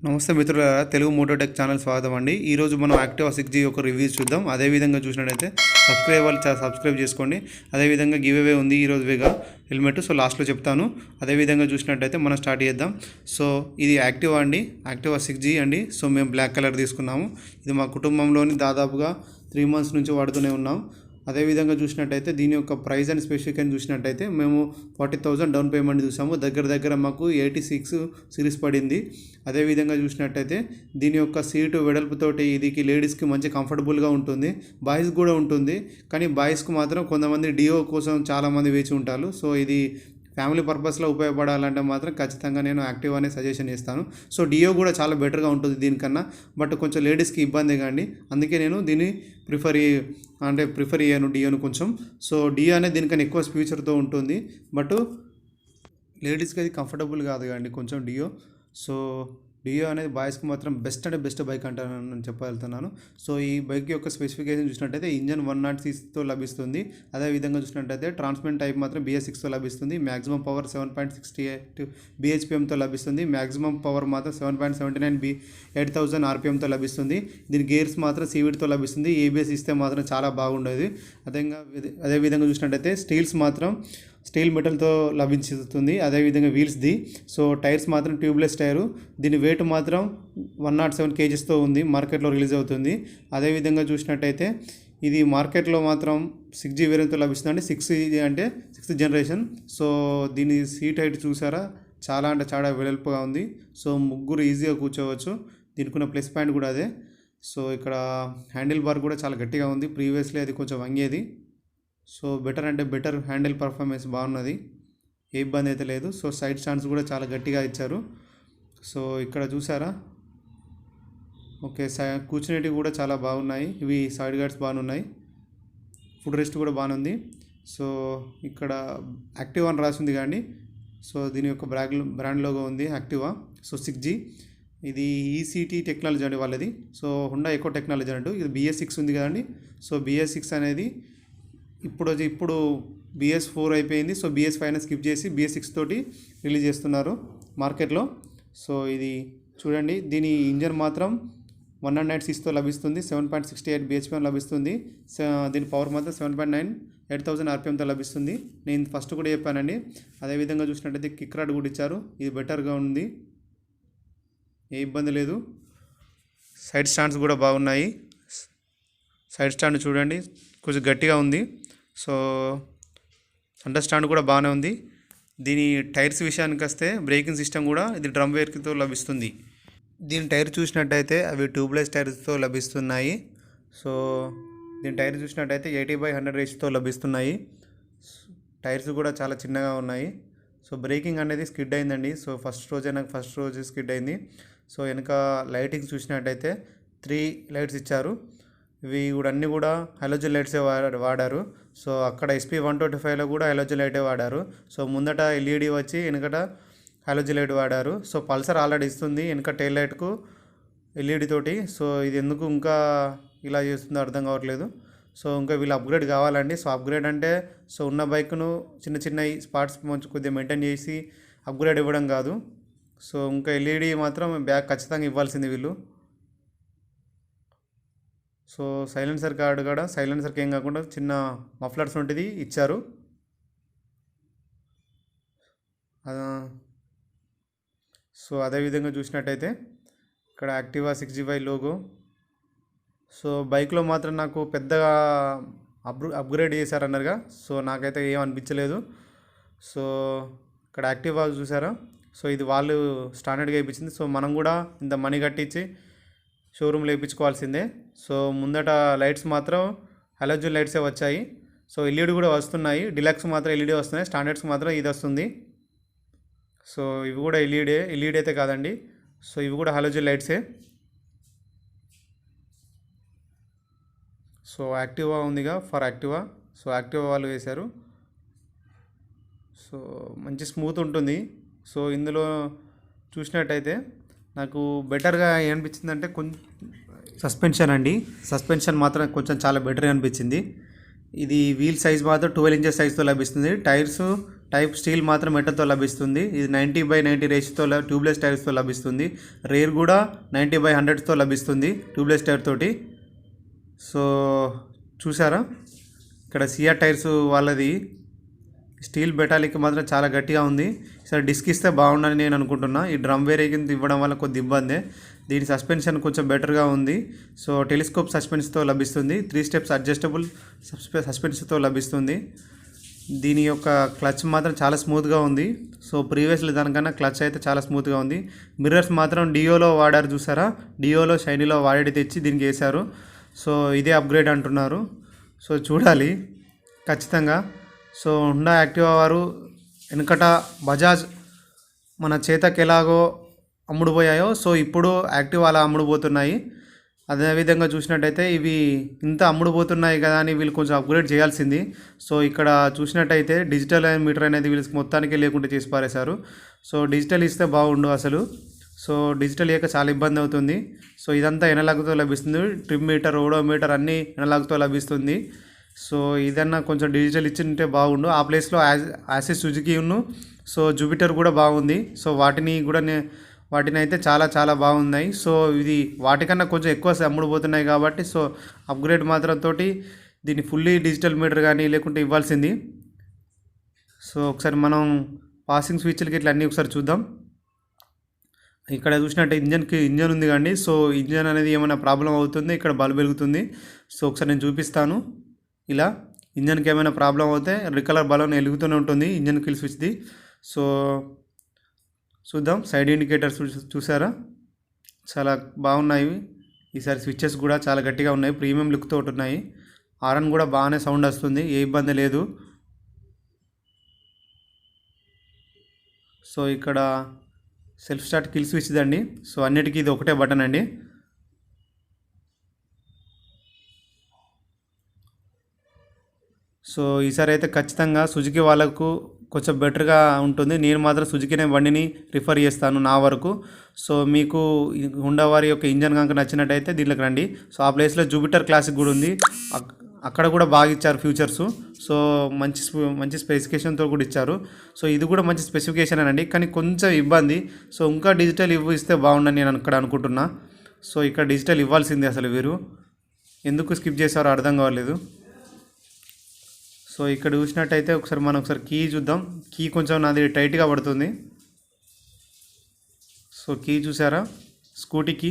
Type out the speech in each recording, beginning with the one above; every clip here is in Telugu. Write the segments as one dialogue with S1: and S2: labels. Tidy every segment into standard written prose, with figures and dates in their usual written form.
S1: నమస్తే మిత్రులారా, తెలుగు మోటోటెక్ ఛానల్ స్వాగతం అండి. ఈరోజు మనం యాక్టివా 6G యొక్క రివ్యూస్ చూద్దాం. అదేవిధంగా చూసినట్టయితే సబ్స్క్రైబ్ చేసుకోండి. అదేవిధంగా గివ్ అవే ఉంది ఈరోజు వేగా హెల్మెట్. సో లాస్ట్లో చెప్తాను. అదేవిధంగా చూసినట్టయితే మనం స్టార్ట్ చేద్దాం. సో ఇది యాక్టివా అండి, యాక్టివా 6G అండి. సో మేము బ్లాక్ కలర్ తీసుకున్నాము. ఇది మా కుటుంబంలోని దాదాపుగా 3 months నుంచి వాడుతూనే ఉన్నాం. అదేవిధంగా చూసినట్టయితే దీని యొక్క ప్రైస్ అండ్ స్పెసిఫికేషన్ చూసినట్టయితే మేము 40,000 డౌన్ పేమెంట్ చూసాము. దగ్గర మాకు 86 సిరీస్ పడింది. అదేవిధంగా చూసినట్టయితే దీని యొక్క సీటు వెడల్పుతోటి ఇది లేడీస్కి మంచి కంఫర్టబుల్గా ఉంటుంది, బాయ్స్ కూడా ఉంటుంది. కానీ బాయ్స్కి మాత్రం కొంతమంది డియో కోసం చాలామంది వేచి ఉంటారు. సో ఇది ఫ్యామిలీ పర్పస్లో ఉపయోగపడాలంటే మాత్రం ఖచ్చితంగా నేను యాక్టివానే సజెషన్ ఇస్తాను. సో డియో కూడా చాలా బెటర్గా ఉంటుంది దీనికన్నా, బట్ కొంచెం లేడీస్కి ఇబ్బంది కానీ, అందుకే నేను దీన్ని ప్రిఫర్ చేయను డియోను కొంచెం. సో డియో అనేది దీనికన్నా ఎక్కువ ఫ్యూచర్తో ఉంటుంది, బట్ లేడీస్కి అది కంఫర్టబుల్ కాదు కానీ కొంచెం డియో. సో డియో అనేది బాయ్స్కి మాత్రం బెస్ట్ బైక్ అంటాను నేను చెప్పగలుగుతున్నాను. సో ఈ బైక్ యొక్క స్పెసిఫికేషన్ చూసినట్టయితే ఇంజన్ 106తో లభిస్తుంది. అదేవిధంగా చూసినట్టయితే ట్రాన్స్మిషన్ టైప్ మాత్రం BS6తో లభిస్తుంది. మ్యాక్సిమం పవర్ 7.68 bhpmతో లభిస్తుంది. మ్యాక్సిమం పవర్ మాత్రం 7.79 8000 rpmతో లభిస్తుంది. దీని గేర్స్ మాత్రం CVTతో లభిస్తుంది. ABS ఇస్తే మాత్రం చాలా బాగుండేది. అదేవిధంగా చూసినట్టయితే స్టీల్ మెటల్తో లభిస్తుంది. అదేవిధంగా వీల్స్ది. సో టైర్స్ మాత్రం ట్యూబ్లెస్ టైరు. దీని వెయిట్ మాత్రం 107 kgsతో ఉంది, మార్కెట్లో రిలీజ్ అవుతుంది. అదేవిధంగా చూసినట్టయితే ఇది మార్కెట్లో మాత్రం 6G వేరియంట్తో లభిస్తుంది. 6G అంటే 6th జనరేషన్. సో దీని సీట్ హైట్ చూసారా, చాలా వెడల్పుగా ఉంది. సో ముగ్గురు ఈజీగా కూర్చోవచ్చు. దీనికి ఉన్న ప్లస్ పాయింట్ కూడా అదే. సో ఇక్కడ హ్యాండిల్ బార్ కూడా చాలా గట్టిగా ఉంది. ప్రీవియస్లీ అది కొంచెం వంగేది. సో బెటర్ హ్యాండిల్ పర్ఫార్మెన్స్ బాగున్నది, ఏ ఇబ్బంది అయితే లేదు. సో సైడ్ స్టాండ్స్ కూడా చాలా గట్టిగా ఇచ్చారు. సో ఇక్కడ చూసారా, ఓకే, కూర్చునేటివి కూడా చాలా బాగున్నాయి. ఇవి సైడ్ గార్డ్స్ బాగున్నాయి. ఫుడ్ రెస్ట్ కూడా బాగుంది. సో ఇక్కడ యాక్టివా అని రాసింది కానీ, సో దీని యొక్క బ్రాండ్ లోగో ఉంది యాక్టివా. సో 6G ఇది ECT టెక్నాలజీ అండి వాళ్ళది. సో హుండా ఎకో టెక్నాలజీ అంటూ. ఇది BS6 ఉంది కదండి. సో BS6 అనేది ఇప్పుడు BS4 అయిపోయింది. సో BS5 స్కిప్ చేసి BS6 తోటి రిలీజ్ చేస్తున్నారు మార్కెట్లో. సో ఇది చూడండి, దీని ఇంజన్ మాత్రం 109cc లభిస్తుంది. 7.68 bhpm లభిస్తుంది. దీని పవర్ మాత్రం 7.9 8000 rpmతో లభిస్తుంది. నేను ఫస్ట్ కూడా చెప్పానండి. అదేవిధంగా చూసినట్టయితే కిక్ రాడ్ కూడా ఇచ్చారు. ఇది బెటర్గా ఉంది, ఏ ఇబ్బంది లేదు. సైడ్ స్టాండ్స్ కూడా బాగున్నాయి. సైడ్ స్టాండ్ చూడండి, కొంచెం గట్టిగా ఉంది. సో అండర్ స్టాండ్ కూడా బాగానే ఉంది. దీని టైర్స్ విషయానికి వస్తే బ్రేకింగ్ సిస్టమ్ కూడా ఇది డ్రమ్ బ్రేక్తో లభిస్తుంది. దీని టైర్ చూసినట్టయితే అవి ట్యూబ్లెస్ టైర్స్తో లభిస్తున్నాయి. సో దీని టైర్ చూసినట్టయితే 80/100 రేషియోతో లభిస్తున్నాయి. టైర్స్ కూడా చాలా చిన్నగా ఉన్నాయి. సో బ్రేకింగ్ అనేది స్కిడ్ అయిందండి. సో ఫస్ట్ రోజు స్కిడ్ అయింది. సో వెనక లైటింగ్ చూసినట్టయితే 3 లైట్స్ ఇచ్చారు. ఇవి కూడా అన్నీ కూడా హలోజన్ లైట్సే వాడారు. సో అక్కడ SP 125లో కూడా హలోజన్ లైటే వాడారు. సో ముందట LED వచ్చి వెనకట హలోజన్ లైట్ వాడారు. సో పల్సర్ ఆల్రెడీ ఇస్తుంది వెనక టైల్ లైట్కు LED తోటి. సో ఇది ఎందుకు ఇంకా ఇలా చేస్తుందో అర్థం కావట్లేదు. సో ఇంకా వీళ్ళు అప్గ్రేడ్ కావాలండి. సో అప్గ్రేడ్ అంటే సో ఉన్న బైక్ను చిన్న స్పాట్స్ కొద్దిగా మెయింటైన్ చేసి అప్గ్రేడ్ ఇవ్వడం కాదు. సో ఇంకా LED మాత్రం బ్యాక్ ఖచ్చితంగా ఇవ్వాల్సింది వీళ్ళు. సో సైలెన్సర్ కార్డు కూడా సైలెన్సర్కి ఏం కాకుండా చిన్న మఫ్లర్స్ వంటిది ఇచ్చారు. సో అదేవిధంగా చూసినట్టయితే ఇక్కడ యాక్టివా 6G5 లోగో. సో బైక్లో మాత్రం నాకు పెద్దగా అప్గ్రేడ్ చేశారన్నారుగా. సో నాకైతే ఏం అనిపించలేదు. సో ఇక్కడ యాక్టివా చూసారా, సో ఇది వాళ్ళు స్టాండర్డ్గా వేయించింది. సో మనం కూడా ఇంత మనీ కట్టించి షోరూమ్లో వేయించుకోవాల్సిందే. సో ముందట లైట్స్ మాత్రం హలోజన్ లైట్సే వచ్చాయి. సో LED కూడా వస్తున్నాయి. డిలక్స్ మాత్రం LED వస్తున్నాయి, స్టాండర్డ్స్ మాత్రం ఇది వస్తుంది. సో ఇవి కూడా LED అయితే కాదండి. సో ఇవి కూడా హలోజన్ లైట్సే. సో యాక్టివా ఉందిగా, ఫర్ యాక్టివా. సో యాక్టివా వాళ్ళు వేశారు. సో మంచి స్మూత్ ఉంటుంది. సో ఇందులో చూసినట్టయితే నాకు బెటర్గా ఏమనిపించిందంటే కొంచెం సస్పెన్షన్ అండి. సస్పెన్షన్ మాత్రం కొంచెం చాలా బెటర్గా అనిపించింది. ఇది వీల్ సైజ్ మాత్రం 12 inches సైజ్తో లభిస్తుంది. టైర్స్ టైప్ స్టీల్ మాత్రం మెటల్తో లభిస్తుంది. ఇది 90/90 రేషియోతో ట్యూబ్లెస్ టైర్స్తో లభిస్తుంది. రేర్ కూడా 90/100తో లభిస్తుంది ట్యూబ్లెస్ టైర్ తోటి. సో చూసారా, ఇక్కడ సిఆర్ టైర్స్ వాళ్ళది స్టీల్ బెటాలిక్ మాత్రం చాలా గట్టిగా ఉంది. సరే డిస్క్ ఇస్తే బాగుండని నేను అనుకుంటున్నా. ఈ డ్రమ్ వేరేకింత ఇవ్వడం వల్ల కొద్ది ఇబ్బందే. దీని సస్పెన్షన్ కొంచెం బెటర్గా ఉంది. సో టెలిస్కోప్ సస్పెన్షన్తో లభిస్తుంది. 3 స్టెప్స్ అడ్జస్టబుల్ సస్పెన్షన్తో లభిస్తుంది. దీని యొక్క క్లచ్ మాత్రం చాలా స్మూత్గా ఉంది. సో ప్రీవియస్లీ దానికన్నా క్లచ్ అయితే చాలా స్మూత్గా ఉంది. మిర్రర్స్ మాత్రం డియోలో వాడారు చూసారా, డియోలో షైనీలో వాడి తెచ్చి దీనికి వేశారు. సో ఇదే అప్గ్రేడ్ అంటున్నారు. సో చూడాలి ఖచ్చితంగా. సో హుండా యాక్టివా వారు వెనకట బజాజ్ మన చేతక్ ఎలాగో అమ్ముడుపోయాయో సో ఇప్పుడు యాక్టివా అలా అమ్ముడుపోతున్నాయి. అదేవిధంగా చూసినట్టయితే ఇవి ఇంత అమ్ముడుపోతున్నాయి కదా అని వీళ్ళు కొంచెం అప్గ్రేడ్ చేయాల్సింది. సో ఇక్కడ చూసినట్టయితే డిజిటల్ మీటర్ అనేది వీళ్ళకి మొత్తానికి లేకుండా చేసి పారేశారు. సో డిజిటల్ ఇస్తే బాగుండు అసలు. సో డిజిటల్ ఇయ్యక చాలా ఇబ్బంది అవుతుంది. సో ఇదంతా ఎనలాగ్తో లభిస్తుంది. ట్రిమ్ మీటర్, ఓడోమీటర్ అన్నీ ఎనలాగ్తో లభిస్తుంది. సో ఇదన్నా కొంచెం డిజిటల్ ఇచ్చింటే బాగుండు. ఆ ప్లేస్లో యాసిస్ సుజుకి సో జూపిటర్ కూడా బాగుంది. సో వాటిని అయితే చాలా చాలా బాగున్నాయి. సో ఇది వాటికన్నా కొంచెం ఎక్కువ అమ్ముడుపోతున్నాయి కాబట్టి సో అప్గ్రేడ్ మాత్రం తోటి దీన్ని ఫుల్లీ డిజిటల్ మీటర్ కానీ లేకుంటే ఇవ్వాల్సింది. సో ఒకసారి మనం పాసింగ్ స్విచ్లకి ఇట్లా అన్నీ ఒకసారి చూద్దాం. ఇక్కడ చూసినట్టు ఇంజన్ ఉంది కానీ సో ఇంజన్ అనేది ఏమైనా ప్రాబ్లం అవుతుంది. ఇక్కడ బల్బ్ వెలుగుతుంది. సో ఒకసారి నేను చూపిస్తాను. ఇలా ఇంజన్కి ఏమైనా ప్రాబ్లం అవుతే రెడ్ కలర్ బల్బ్ వెలుగుతూనే ఉంటుంది ఇంజన్ కిల్ స్విచ్ది. సో చూద్దాం. సైడ్ ఇండికేటర్స్ చూసారా, చాలా బాగున్నాయి. ఈసారి స్విచ్చెస్ కూడా చాలా గట్టిగా ఉన్నాయి, ప్రీమియం లుక్ తోటి ఉన్నాయి. హారన్ కూడా బాగానే సౌండ్ వస్తుంది, ఏ ఇబ్బంది లేదు. సో ఇక్కడ సెల్ఫ్ స్టార్ట్ కిల్ స్విచ్ దండి. సో అన్నిటికీ ఇది ఒకటే బటన్ అండి. సో ఈసారి అయితే ఖచ్చితంగా సుజుకి వాళ్ళకు కొంచెం బెటర్గా ఉంటుంది. నేను మాత్రం సుజుకినే బండిని రిఫర్ చేస్తాను నా వరకు. సో మీకు హుండా వారి యొక్క ఇంజన్ కనుక నచ్చినట్టయితే దీంట్లోకి రండి. సో ఆ ప్లేస్లో జూపిటర్ క్లాసిక్ కూడా ఉంది, అక్కడ కూడా బాగా ఇచ్చారు ఫీచర్స్. సో మంచి స్పెసిఫికేషన్తో కూడా ఇచ్చారు. సో ఇది కూడా మంచి స్పెసిఫికేషన్ అండి, కానీ కొంచెం ఇబ్బంది. సో ఇంకా డిజిటల్ ఇస్తే బాగుండని నేను ఇక్కడ అనుకుంటున్నా. సో ఇక్కడ డిజిటల్ ఇవ్వాల్సిందే, అసలు వీరు ఎందుకు స్కిప్ చేశారో అర్థం కావట్లేదు. సో ఇక్కడ చూసినట్టయితే మనం ఒకసారి కీ చూద్దాం. కీ కొంచెం నాది టైట్గా పడుతుంది. సో కీ చూసారా, స్కూటీ కీ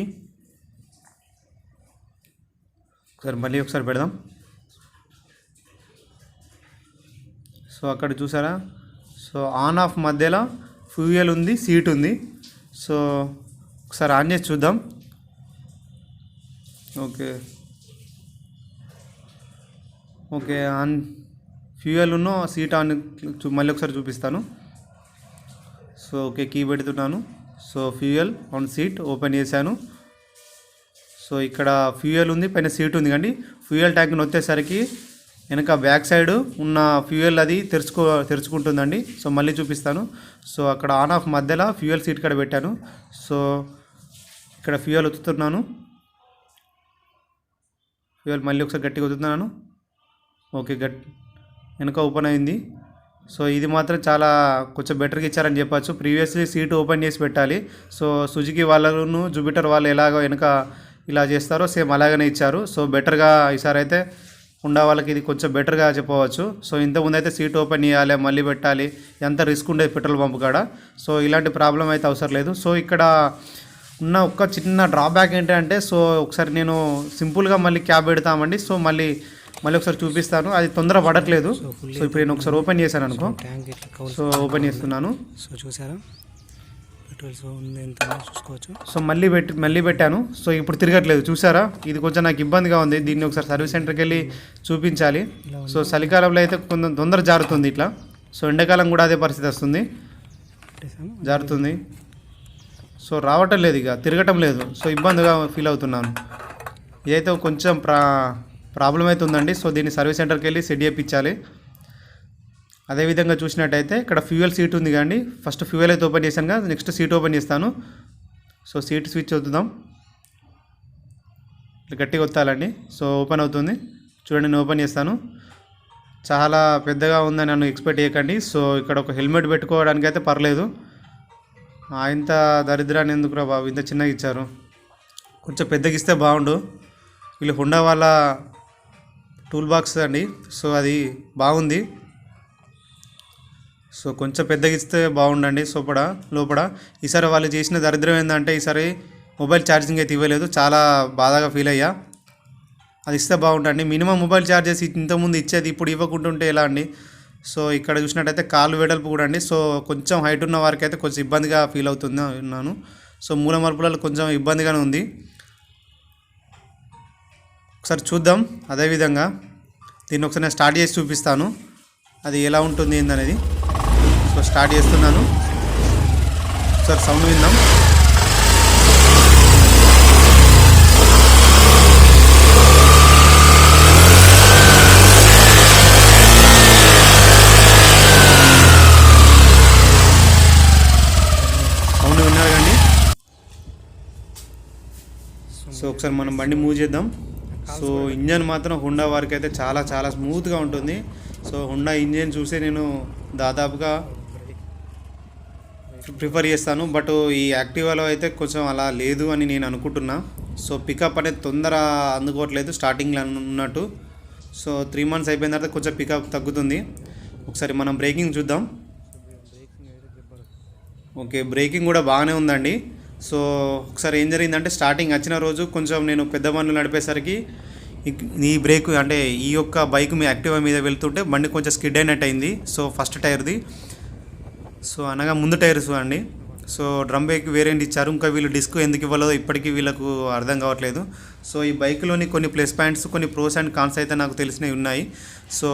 S1: మళ్ళీ ఒకసారి పెడదాం. సో అక్కడ చూసారా, సో ఆన్ ఆఫ్ మధ్యలో ఫ్యూయల్ ఉంది, సీట్ ఉంది. సో ఒకసారి ఆన్ చేసి చూద్దాం. Okay on fuel seat on మళ్ళీ ఒకసారి చూపిస్తాను. సో ఓకే కీ పెడుతున్నాను. So fuel on seat open చేశాను. సో ఇక్కడ ఫ్యూయల్ ఉంది, పైన సీట్ ఉంది కండి. ఫ్యూయల్ ట్యాంక్ని వచ్చేసరికి వెనక బ్యాక్ సైడ్ ఉన్న ఫ్యూయల్ అది తెరుచుకుంటుందండి. సో మళ్ళీ చూపిస్తాను. సో అక్కడ ఆన్ ఆఫ్ మధ్యలో ఫ్యూయల్ సీట్ కాడ పెట్టాను. సో ఇక్కడ ఫ్యూయల్ ఒత్తుతున్నాను. ఫ్యూయల్ మళ్ళీ ఒకసారి గట్టిగా ఒత్తుతున్నాను. ఓకే వెనక ఓపెన్ అయింది. సో ఇది మాత్రం చాలా కొంచెం బెటర్గా ఇచ్చారని చెప్పచ్చు. ప్రీవియస్లీ సీట్ ఓపెన్ చేసి పెట్టాలి. సో సుజుకి వాళ్ళను జూపిటర్ వాళ్ళు ఎలాగో వెనక ఇలా చేస్తారో సేమ్ అలాగనే ఇచ్చారు. సో బెటర్గా ఈసారి అయితే హుండా వాళ్ళకి ఇది కొంచెం బెటర్గా చెప్పవచ్చు. సో ఇంతకుముందు అయితే సీట్ ఓపెన్ చేయాలి, మళ్ళీ పెట్టాలి, ఎంత రిస్క్ ఉండేది పెట్రోల్ పంప్ కాడ. సో ఇలాంటి ప్రాబ్లం అయితే అవసరం లేదు. సో ఇక్కడ ఉన్న ఒక చిన్న డ్రాబ్యాక్ ఏంటంటే, సో ఒకసారి నేను సింపుల్గా మళ్ళీ క్యాబ్ పెడతామండి. సో మళ్ళీ ఒకసారి చూపిస్తాను. అది తొందర పడట్లేదు. సో ఇప్పుడు నేను ఒకసారి ఓపెన్ చేశాను అనుకో. సో ఓపెన్ చేస్తున్నాను.
S2: సో చూసారా, పెట్రోల్ చూసుకోవచ్చు.
S1: సో మళ్ళీ పెట్టాను. సో ఇప్పుడు తిరగట్లేదు చూసారా. ఇది కొంచెం నాకు ఇబ్బందిగా ఉంది. దీన్ని ఒకసారి సర్వీస్ సెంటర్కి వెళ్ళి చూపించాలి. సో చలికాలంలో అయితే కొంచెం తొందర జారుతుంది ఇట్లా. సో ఎండాకాలం కూడా అదే పరిస్థితి వస్తుంది, జారుతుంది. సో రావటం లేదు, ఇక తిరగటం లేదు. సో ఇబ్బందిగా ఫీల్ అవుతున్నాను. ఇదైతే కొంచెం ప్రాబ్లం అయితే ఉందండి. సో దీన్ని సర్వీస్ సెంటర్కి వెళ్ళి సెట్ చేయించాలి. అదేవిధంగా చూసినట్టయితే ఇక్కడ ఫ్యూయల్ సీట్ ఉంది కానీ ఫస్ట్ ఫ్యూయల్ అయితే ఓపెన్ చేశాను కదా, నెక్స్ట్ సీట్ ఓపెన్ చేస్తాను. సో సీట్ స్విచ్ వద్దుదాం, గట్టిగా ఒత్తాలండి. సో ఓపెన్ అవుతుంది చూడండి, నేను ఓపెన్ చేస్తాను. చాలా పెద్దగా ఉందని నన్ను ఎక్స్పెక్ట్ చేయకండి. సో ఇక్కడ ఒక హెల్మెట్ పెట్టుకోవడానికి అయితే పర్లేదు. ఇంత దరిద్రాన్ని ఎందుకురా బాబు ఇంత చిన్నగా ఇచ్చారు, కొంచెం పెద్దగా ఇస్తే బాగుండు. వీళ్ళు హుండా వాళ్ళ టూల్ బాక్స్ అండి, సో అది బాగుంది. సో కొంచెం పెద్దగా ఇస్తే బాగుండండి. లోపల ఈసారి వాళ్ళు చేసిన దరిద్రం ఏంటంటే ఈసారి మొబైల్ ఛార్జింగ్ అయితే ఇవ్వలేదు. చాలా బాధగా ఫీల్ అయ్యా. అది ఇస్తే బాగుంటుంది. మినిమం మొబైల్ ఛార్జెస్ ఇంతకుముందు ఇచ్చేది ఇప్పుడు ఇవ్వకుంటుంటే ఎలా అండి. సో ఇక్కడ చూసినట్టయితే కాళ్ళు వెడల్పు కూడా అండి. సో కొంచెం హైట్ ఉన్న వారికి అయితే కొంచెం ఇబ్బందిగా ఫీల్ అవుతున్నాను. సో మూల మలుపులలో కొంచెం ఇబ్బందిగానే ఉంది. ఒకసారి చూద్దాం. అదేవిధంగా దీన్ని ఒకసారి నేను స్టార్ట్ చేసి చూపిస్తాను అది ఎలా ఉంటుంది ఏందనేది. సో స్టార్ట్ చేస్తున్నాను. ఒకసారి సౌండ్ విందాం. సౌండ్ విన్నారు కండి. సో ఒకసారి మనం బండి మూవ్ చేద్దాం. సో ఇంజన్ మాత్రం హుండా వారికి అయితే చాలా చాలా స్మూత్గా ఉంటుంది. సో హుండా ఇంజన్ చూసి నేను దాదాపుగా ప్రిఫర్ చేస్తాను. బట్ ఈ యాక్టివాలో అయితే కొంచెం అలా లేదు అని నేను అనుకుంటున్నా. సో పికప్ అనేది తొందర అందుకోవట్లేదు స్టార్టింగ్లో ఉన్నట్టు. సో 3 months అయిపోయిన తర్వాత కొంచెం పికప్ తగ్గుతుంది. ఒకసారి మనం బ్రేకింగ్ చూద్దాం. ఓకే, బ్రేకింగ్ కూడా బాగానే ఉందండి. సో ఒకసారి ఏం జరిగిందంటే స్టార్టింగ్ వచ్చిన రోజు కొంచెం నేను పెద్ద బండ్లు నడిపేసరికి ఈ బ్రేక్ అంటే ఈ యొక్క బైక్ మీ యాక్టివా మీద వెళ్తుంటే బండి కొంచెం స్కిడ్ అయినట్టు అయింది. సో ఫస్ట్ టైర్ది, సో అనగా ముందు టైర్స్ అండి. సో డ్రమ్ బ్రేక్ వేరియంట్ ఇచ్చారు. ఇంకా వీళ్ళు డిస్క్ ఎందుకు ఇవ్వలేదో ఇప్పటికీ వీళ్ళకు అర్థం కావట్లేదు. సో ఈ బైక్లోని కొన్ని ప్లస్ పాయింట్స్, కొన్ని ప్రోస్ అండ్ కాన్స్ అయితే నాకు తెలిసినవి ఉన్నాయి. సో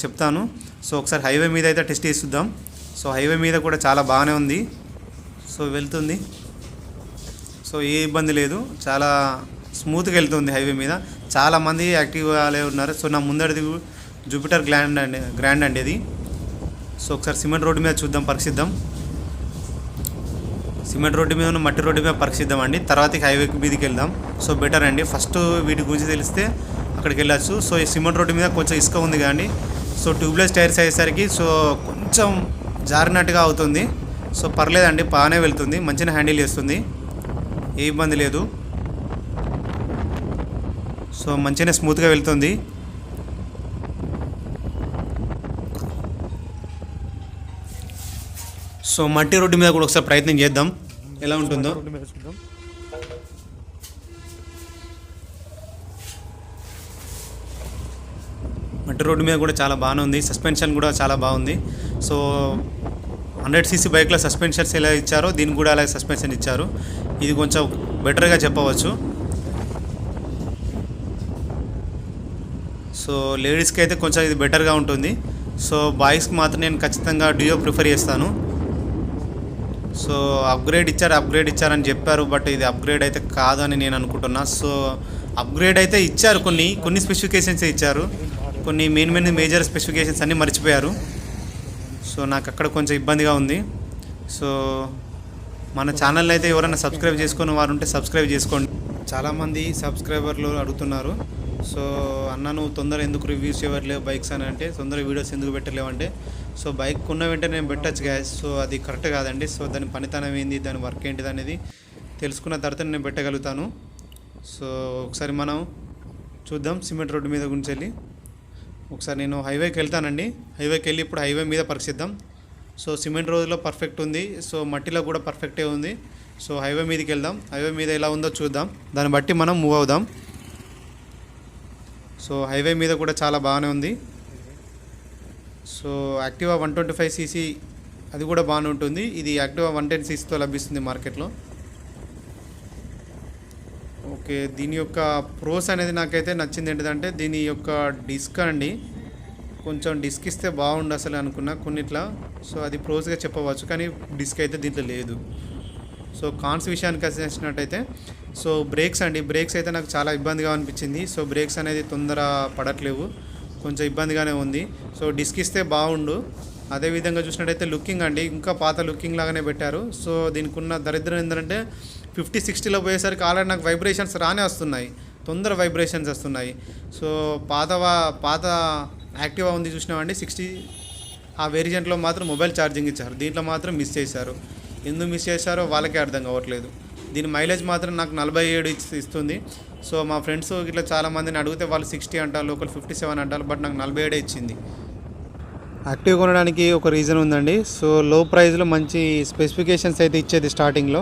S1: చెప్తాను. సో ఒకసారి హైవే మీద అయితే టెస్ట్ చేసి చూద్దాం. సో హైవే మీద కూడా చాలా బాగానే ఉంది. సో వెళ్తుంది. సో ఏ ఇబ్బంది లేదు, చాలా స్మూత్గా వెళ్తుంది హైవే మీద. చాలామంది యాక్టివ్గానే ఉన్నారు. సో నా ముందడిది జూపిటర్ గ్రాండ్ అండి ఇది. సో ఒకసారి సిమెంట్ రోడ్డు మీద చూద్దాం, పరీక్షిద్దాం. సిమెంట్ రోడ్డు మీద ఉన్న మట్టి రోడ్డు మీద పరీక్షిద్దాం అండి. తర్వాత హైవే మీదకి వెళ్దాం. సో బెటర్ అండి, ఫస్ట్ వీటి గురించి తెలిస్తే అక్కడికి వెళ్ళచ్చు. సో ఈ సిమెంట్ రోడ్డు మీద కొంచెం ఇసుక ఉంది కానీ సో ట్యూబ్లెస్ టైర్స్ అయ్యేసరికి సో కొంచెం జారినట్టుగా అవుతుంది. సో పర్లేదండి, బాగానే వెళ్తుంది, మంచిగా హ్యాండిల్ చేస్తుంది, ఏ ఇబ్బంది లేదు. సో మంచిగానే స్మూత్గా వెళ్తుంది. సో మట్టి రోడ్డు మీద కూడా ఒకసారి ప్రయత్నం చేద్దాం ఎలా ఉంటుందో. మట్టి రోడ్డు మీద కూడా చాలా బాగానే ఉంది. సస్పెన్షన్ కూడా చాలా బాగుంది. సో 100cc బైక్లో సస్పెన్షన్స్ ఎలా ఇచ్చారో దీనికి కూడా అలాగే సస్పెన్షన్ ఇచ్చారు. ఇది కొంచెం బెటర్గా చెప్పవచ్చు. సో లేడీస్కి అయితే కొంచెం ఇది బెటర్గా ఉంటుంది. సో బాయ్స్కి మాత్రం నేను ఖచ్చితంగా డియో ప్రిఫర్ చేస్తాను. సో అప్గ్రేడ్ ఇచ్చారని చెప్పారు, బట్ ఇది అప్గ్రేడ్ అయితే కాదని నేను అనుకుంటున్నా. సో అప్గ్రేడ్ అయితే ఇచ్చారు, కొన్ని స్పెసిఫికేషన్స్ ఇచ్చారు, కొన్ని మేజర్ స్పెసిఫికేషన్స్ అన్నీ మర్చిపోయారు. సో నాకు అక్కడ కొంచెం ఇబ్బందిగా ఉంది. సో మన ఛానల్ని అయితే ఎవరైనా సబ్స్క్రైబ్ చేసుకున్న వారు ఉంటే సబ్స్క్రైబ్ చేసుకోండి. చాలామంది సబ్స్క్రైబర్లు అడుగుతున్నారు, సో అన్న నువ్వు తొందర ఎందుకు రివ్యూస్ ఇవ్వట్లేవు బైక్స్ అని అంటే, తొందర వీడియోస్ ఎందుకు పెట్టలేవు అంటే, సో బైక్ కొన్న వెంటనే నేను పెట్టచ్చు గ్యాస్. సో అది కరెక్ట్ కాదండి. సో దాని పనితనం ఏంది, దాని వర్క్ ఏంటిది అనేది తెలుసుకున్న తర్వాత నేను పెట్టగలుగుతాను. సో ఒకసారి మనం చూద్దాం సిమెంట్ రోడ్డు మీద గురించి వెళ్ళి. ఒకసారి నేను హైవేకి వెళ్తానండి. హైవేకి వెళ్ళి ఇప్పుడు హైవే మీద పరీక్షిద్దాం. సో సిమెంట్ రోడ్లో పర్ఫెక్ట్ ఉంది, సో మట్టిలో కూడా పర్ఫెక్టే ఉంది. సో హైవే మీదకి వెళ్దాం. హైవే మీద ఎలా ఉందో చూద్దాం, దాన్ని బట్టి మనం మూవ్ అవుదాం. సో హైవే మీద కూడా చాలా బాగానే ఉంది. సో యాక్టివా 125cc అది కూడా బాగానే ఉంటుంది. ఇది యాక్టివా 110ccతో లభిస్తుంది మార్కెట్లో. ఓకే, దీని యొక్క ప్రోస్ అనేది నాకైతే నచ్చింది ఏంటిదంటే దీని యొక్క డిస్క్ అండి. కొంచెం డిస్క్ ఇస్తే బాగుండు అసలు అనుకున్నా కొన్నిట్లా. సో అది ప్రోస్గా చెప్పవచ్చు, కానీ డిస్క్ అయితే దీంట్లో లేదు. సో కాన్స్ విషయానికి వచ్చినట్టయితే సో బ్రేక్స్ అండి. బ్రేక్స్ అయితే నాకు చాలా ఇబ్బందిగా అనిపించింది. సో బ్రేక్స్ అనేది తొందర పడట్లేవు, కొంచెం ఇబ్బందిగానే ఉంది. సో డిస్క్ ఇస్తే బాగుండు. అదేవిధంగా చూసినట్టయితే లుకింగ్ అండి, ఇంకా పాత లుకింగ్ లాగానే పెట్టారు. సో దీనికి ఉన్న దరిద్రం ఏంటంటే 50-60లో పోయేసరికి ఆల్రెడీ నాకు వైబ్రేషన్స్ రానే వస్తున్నాయి, తొందర వైబ్రేషన్స్ వస్తున్నాయి. సో పాత యాక్టివా ఉంది చూసినామండి 60 ఆ వేరియంట్లో మాత్రం మొబైల్ ఛార్జింగ్ ఇచ్చారు, దీంట్లో మాత్రం మిస్ చేశారు. ఎందుకు మిస్ చేశారో వాళ్ళకే అర్థం కావట్లేదు. దీని మైలేజ్ మాత్రం నాకు 47 ఇస్తుంది. సో మా ఫ్రెండ్స్ ఇట్లా చాలామందిని అడిగితే వాళ్ళు 60 అంటారు, ఒకరు 57 అంటారు, బట్ నాకు 47 ఇచ్చింది. యాక్టివ్ కొనడానికి ఒక రీజన్ ఉందండి. సో లో ప్రైస్లో మంచి స్పెసిఫికేషన్స్ అయితే ఇచ్చేది స్టార్టింగ్లో,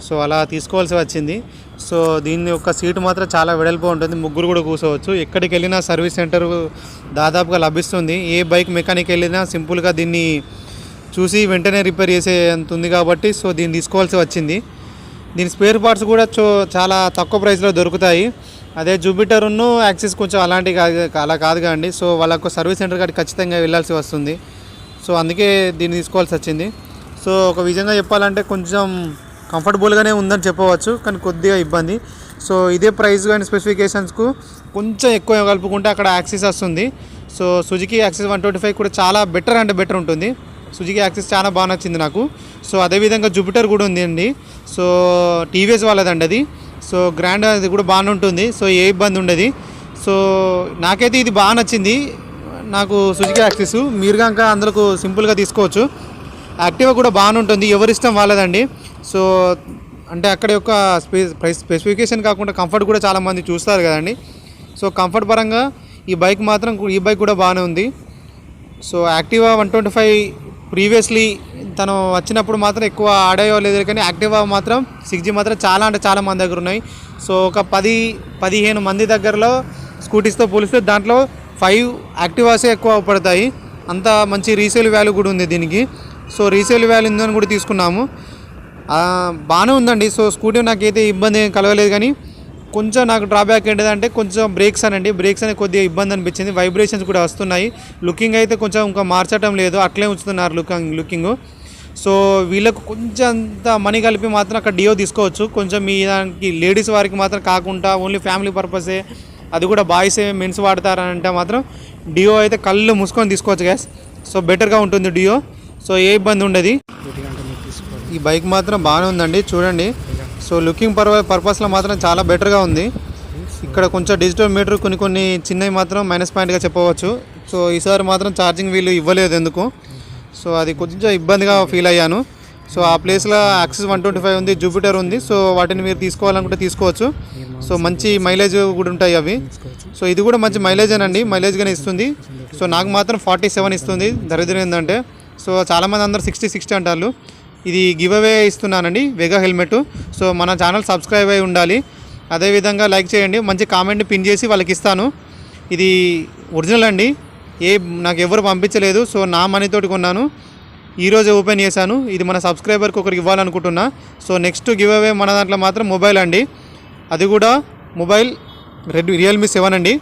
S1: సో అలా తీసుకోవాల్సి వచ్చింది. సో దీని యొక్క సీటు మాత్రం చాలా వెడల్పు ఉంటుంది, ముగ్గురు కూడా కూర్చోవచ్చు. ఎక్కడికి వెళ్ళినా సర్వీస్ సెంటర్ దాదాపుగా లభిస్తుంది. ఏ బైక్ మెకానిక్ వెళ్ళినా సింపుల్గా దీన్ని చూసి వెంటనే రిపేర్ చేసే అంత ఉంది కాబట్టి సో దీన్ని తీసుకోవాల్సి వచ్చింది. దీని స్పేర్ పార్ట్స్ కూడా చాలా తక్కువ ప్రైస్లో దొరుకుతాయి. అదే జూపిటర్ ఉన్న యాక్సిస్ కొంచెం అలాంటివి అలా కాదు కాండి. సో వాళ్ళకు సర్వీస్ సెంటర్ కాడికి ఖచ్చితంగా వెళ్ళాల్సి వస్తుంది. సో అందుకే దీన్ని తీసుకోవాల్సి వచ్చింది. సో ఒక విధంగా చెప్పాలంటే కొంచెం కంఫర్టబుల్గానే ఉందని చెప్పవచ్చు, కానీ కొద్దిగా ఇబ్బంది. సో ఇదే ప్రైస్ కానీ స్పెసిఫికేషన్స్కు కొంచెం ఎక్కువ కలుపుకుంటే అక్కడ యాక్సిస్ వస్తుంది. సో సుజుకి యాక్సిస్ 125 కూడా చాలా బెటర్ ఉంటుంది. సుజుకి యాక్సిస్ చాలా బాగా నచ్చింది నాకు. సో అదేవిధంగా జూపిటర్ కూడా ఉంది అండి. సో టీవీఎస్ వాళ్ళదండి అది. సో గ్రాండ్ అది కూడా బాగానే ఉంటుంది. సో ఏ ఇబ్బంది ఉండదు. సో నాకైతే ఇది బాగా నచ్చింది, నాకు సుజుకి యాక్సిస్. మీరు కనుక అందులో సింపుల్గా తీసుకోవచ్చు. యాక్టివా కూడా బాగానే ఉంటుంది, ఎవరిష్టం వాళ్ళదండి. సో అంటే అక్కడ యొక్క స్పెసిఫికేషన్ కాకుండా కంఫర్ట్ కూడా చాలామంది చూస్తారు కదండి. సో కంఫర్ట్ పరంగా ఈ బైక్ కూడా బాగానే ఉంది. సో యాక్టివా 125 ప్రీవియస్లీ తను వచ్చినప్పుడు మాత్రం ఎక్కువ ఆడేయో లేదు, కానీ యాక్టివా మాత్రం 6G మాత్రం చాలా మంది దగ్గర ఉన్నాయి. సో ఒక 10-15 మంది దగ్గరలో స్కూటీస్తో పోలిస్తే దాంట్లో 5 యాక్టివాసే ఎక్కువ పడతాయి. అంత మంచి రీసేల్ వాల్యూ కూడా ఉంది దీనికి. సో రీసేల్ వాల్యూ ఉందని కూడా తీసుకున్నాము, బాగానే ఉందండి. సో స్కూటీ నాకైతే ఇబ్బంది కలగలేదు, కానీ కొంచెం నాకు డ్రాబ్యాక్ ఏంటంటే కొంచెం బ్రేక్స్ అనేది కొద్దిగా ఇబ్బంది అనిపించింది. వైబ్రేషన్స్ కూడా వస్తున్నాయి. లుకింగ్ అయితే కొంచెం ఇంకా మార్చడం లేదు, అట్లే ఉంచుతున్నారు లుకింగ్. సో వీళ్ళకు కొంచెం అంత మనీ కలిపి మాత్రం అక్కడ డియో తీసుకోవచ్చు. కొంచెం మీ దానికి లేడీస్ వారికి మాత్రం కాకుండా ఓన్లీ ఫ్యామిలీ పర్పసే, అది కూడా బాయ్సే మెన్స్ వాడతారంటే మాత్రం డియో అయితే కళ్ళు మూసుకొని తీసుకోవచ్చు గ్యాస్. సో బెటర్గా ఉంటుంది డియో. సో ఏ ఇబ్బంది ఉండదు. ఈ బైక్ మాత్రం బాగానే ఉందండి, చూడండి. సో లుకింగ్ పర్పస్లో మాత్రం చాలా బెటర్గా ఉంది. ఇక్కడ కొంచెం డిజిటల్ మీటర్ కొన్ని చిన్నవి మాత్రం మైనస్ పాయింట్గా చెప్పవచ్చు. సో ఈసారి మాత్రం ఛార్జింగ్ వీలు ఇవ్వలేదు ఎందుకు. సో అది కొంచెం ఇబ్బందిగా ఫీల్ అయ్యాను. సో ఆ ప్లేస్లో యాక్సిస్ 125 ఉంది, జూపిటర్ ఉంది. సో వాటిని మీరు తీసుకోవాలనుకుంటే తీసుకోవచ్చు. సో మంచి మైలేజ్ కూడా ఉంటాయి అవి. సో ఇది కూడా మంచి మైలేజ్గానే ఇస్తుంది. సో నాకు మాత్రం 47 ఇస్తుంది. దరిద్రం ఏంటంటే సో చాలామంది అందరూ 60 అంటారు. ఇది గివ్ అవే ఇస్తున్నానండి, వెగా హెల్మెట్. సో మన ఛానల్ సబ్స్క్రైబ్ అయి ఉండాలి, అదేవిధంగా లైక్ చేయండి, మంచి కామెంట్ పిన్ చేసి వాళ్ళకి ఇస్తాను. ఇది ఒరిజినల్ అండి, నాకు ఎవరు పంపించలేదు. సో నా మనీతోటి కొన్నాను, ఈరోజు ఓపెన్ చేశాను. ఇది మన సబ్స్క్రైబర్కి ఒకరికి ఇవ్వాలనుకుంటున్నా. సో నెక్స్ట్ గివ్ అవే మన దాంట్లో మాత్రం మొబైల్ అండి, అది కూడా మొబైల్ రియల్మీ 7 అండి.